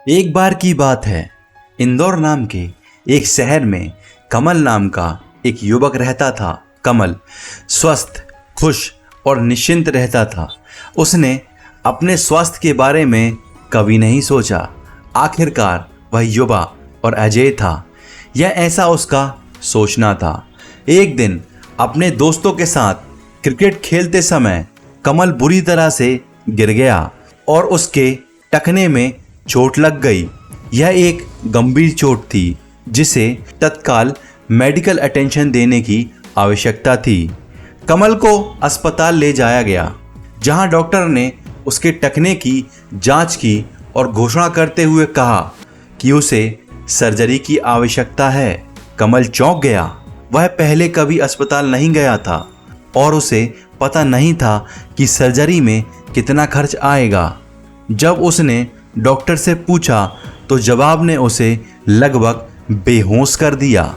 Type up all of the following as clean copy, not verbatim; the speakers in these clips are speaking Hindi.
एक बार की बात है, इंदौर नाम के एक शहर में कमल नाम का एक युवक रहता था। कमल स्वस्थ, खुश और निश्चिंत रहता था। उसने अपने स्वास्थ्य के बारे में कभी नहीं सोचा। आखिरकार वह युवा और अजय था, यह ऐसा उसका सोचना था। एक दिन अपने दोस्तों के साथ क्रिकेट खेलते समय कमल बुरी तरह से गिर गया और उसके टखने में चोट लग गई। यह एक गंभीर चोट थी जिसे तत्काल मेडिकल अटेंशन देने की आवश्यकता थी। कमल को अस्पताल ले जाया गया, जहां डॉक्टर ने उसके टखने की जांच की और घोषणा करते हुए कहा कि उसे सर्जरी की आवश्यकता है। कमल चौंक गया। वह पहले कभी अस्पताल नहीं गया था और उसे पता नहीं था कि सर्जरी में कितना खर्च आएगा। जब उसने डॉक्टर से पूछा तो जवाब ने उसे लगभग बेहोश कर दिया।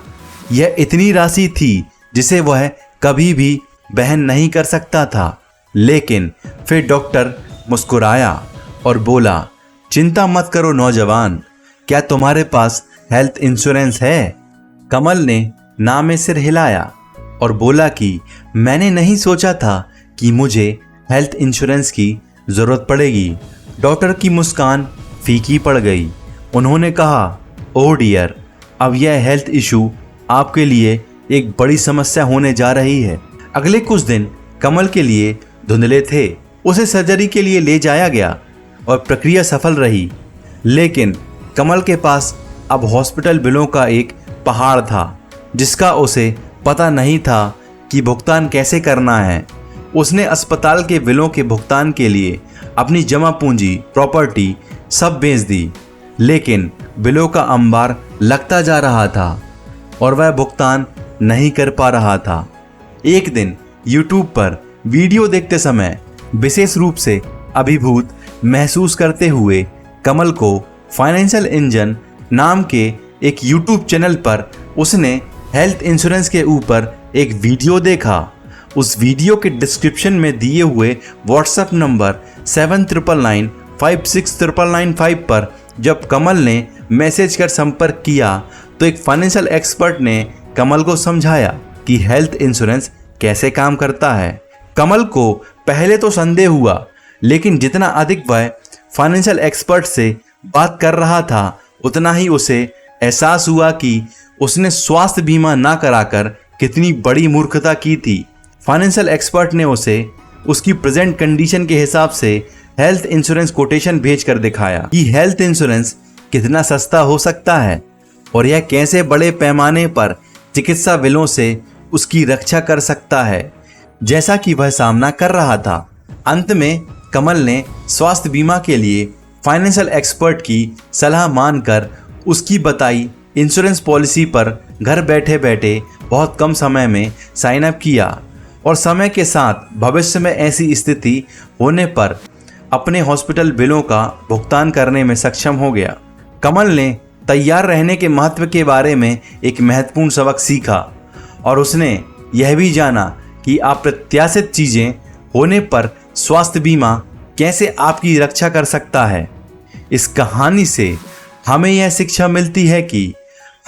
यह इतनी राशि थी जिसे वह कभी भी वहन नहीं कर सकता था। लेकिन फिर डॉक्टर मुस्कुराया और बोला, चिंता मत करो नौजवान, क्या तुम्हारे पास हेल्थ इंश्योरेंस है? कमल ने ना में सिर हिलाया और बोला कि मैंने नहीं सोचा था कि मुझे हेल्थ इंश्योरेंस की ज़रूरत पड़ेगी। डॉक्टर की मुस्कान फीकी पड़ गई। उन्होंने कहा, ओह डियर, अब यह हेल्थ इशू आपके लिए एक बड़ी समस्या होने जा रही है। अगले कुछ दिन कमल के लिए धुंधले थे। उसे सर्जरी के लिए ले जाया गया और प्रक्रिया सफल रही। लेकिन कमल के पास अब हॉस्पिटल बिलों का एक पहाड़ था जिसका उसे पता नहीं था कि भुगतान कैसे करना है। उसने अस्पताल के बिलों के भुगतान के लिए अपनी जमा पूंजी, प्रॉपर्टी सब बेच दी। लेकिन बिलों का अंबार लगता जा रहा था और वह भुगतान नहीं कर पा रहा था। एक दिन YouTube पर वीडियो देखते समय विशेष रूप से अभिभूत महसूस करते हुए कमल को फाइनेंशियल इंजन नाम के एक YouTube चैनल पर उसने हेल्थ इंश्योरेंस के ऊपर एक वीडियो देखा। उस वीडियो के डिस्क्रिप्शन में दिए हुए व्हाट्सएप नंबर 7999569995 पर जब कमल ने मैसेज कर संपर्क किया तो एक फाइनेंशियल एक्सपर्ट ने कमल को समझाया कि हेल्थ इंश्योरेंस कैसे काम करता है। कमल को पहले तो संदेह हुआ, लेकिन जितना अधिक वह फाइनेंशियल एक्सपर्ट से बात कर रहा था उतना ही उसे एहसास हुआ कि उसने स्वास्थ्य बीमा ना कराकर कितनी बड़ी मूर्खता की थी। फाइनेंशियल एक्सपर्ट ने उसे उसकी प्रेजेंट कंडीशन के हिसाब से हेल्थ इंश्योरेंस कोटेशन भेजकर दिखाया कि हेल्थ इंश्योरेंस कितना सस्ता हो सकता है और यह कैसे बड़े पैमाने पर चिकित्सा बिलों से उसकी रक्षा कर सकता है, जैसा कि वह सामना कर रहा था। अंत में कमल ने स्वास्थ्य बीमा के लिए फाइनेंशियल एक्सपर्ट की सलाह मानकर उसकी बताई इंश्योरेंस पॉलिसी पर घर बैठे बैठे बहुत कम समय में साइन अप किया और समय के साथ भविष्य में ऐसी स्थिति होने पर अपने हॉस्पिटल बिलों का भुगतान करने में सक्षम हो गया। कमल ने तैयार रहने के महत्व के बारे में एक महत्वपूर्ण सबक सीखा और उसने यह भी जाना कि अप्रत्याशित चीज़ें होने पर स्वास्थ्य बीमा कैसे आपकी रक्षा कर सकता है। इस कहानी से हमें यह शिक्षा मिलती है कि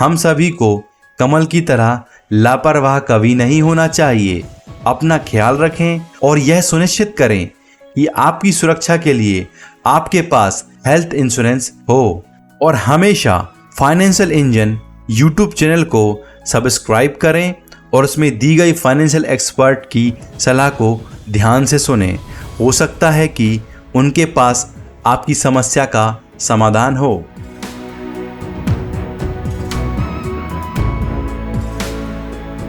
हम सभी को कमल की तरह लापरवाह कभी नहीं होना चाहिए। अपना ख्याल रखें और यह सुनिश्चित करें कि आपकी सुरक्षा के लिए आपके पास हेल्थ इंश्योरेंस हो। और हमेशा फाइनेंशियल इंजन YouTube चैनल को सब्सक्राइब करें और उसमें दी गई फाइनेंशियल एक्सपर्ट की सलाह को ध्यान से सुनें। हो सकता है कि उनके पास आपकी समस्या का समाधान हो।